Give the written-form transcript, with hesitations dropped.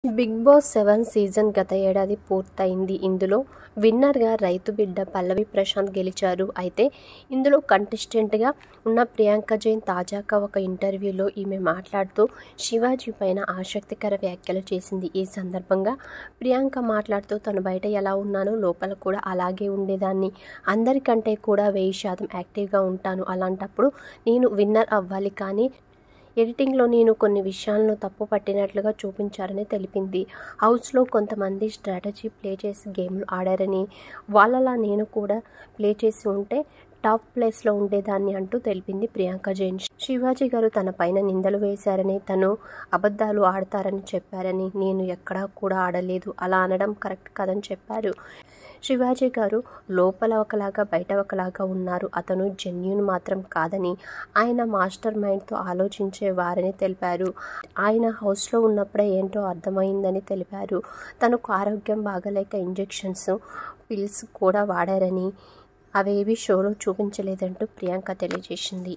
Big boss 7 season గత ఏడాది పూర్తయింది. ఇందులో విన్నర్గా రైతు బిడ్డ పల్లవి ప్రశాంత్ గెలిచారు. అయితే ఇందులో కంటెస్టెంట్గా ఉన్న ప్రియాంక జైన్ తాజాగా ఒక ఇంటర్వ్యూలో ఈమె మాట్లాడుతూ శివాజీ పైన ఆసక్తికర వ్యాఖ్యలు చేసింది. ఈ సందర్భంగా ప్రియాంక మాట్లాడుతూ తను బయట ఎలా ఉన్నానో లోపల కూడా అలాగే ఉండేదాన్ని. అందరికంటే కూడా 1000% యాక్టివ్గా ఉంటాను. అలాంటప్పుడు నేను విన్నర్ అవ్వాలి, కానీ ఎడిటింగ్లో నేను కొన్ని విషయాలను తప్పు పట్టినట్లుగా చూపించారని తెలిపింది. హౌస్లో కొంతమంది స్ట్రాటజీ ప్లే చేసి గేమ్లు ఆడారని, వాళ్ళలా నేను కూడా ప్లే చేసి ఉంటే టాప్ ప్లేస్లో ఉండేదాన్ని అంటూ తెలిపింది ప్రియాంక జైన్. శివాజీ గారు తన పైన నిందలు వేశారని, తను అబద్ధాలు ఆడతారని చెప్పారని, నేను ఎక్కడా కూడా ఆడలేదు, అలా అనడం కరెక్ట్ కాదని చెప్పారు. శివాజీ గారు లోపల ఒకలాగా బయట ఒకలాగా ఉన్నారు. అతను జెన్యూన్ మాత్రం కాదని, ఆయన మాస్టర్ మైండ్తో ఆలోచించేవారని తెలిపారు. ఆయన హౌస్లో ఉన్నప్పుడే ఏంటో అర్థమైందని తెలిపారు. తనకు ఆరోగ్యం బాగలేక ఇంజెక్షన్స్, పిల్స్ కూడా వాడారని, అవేవీ షోలో చూపించలేదంటూ ప్రియాంక తెలియజేసింది.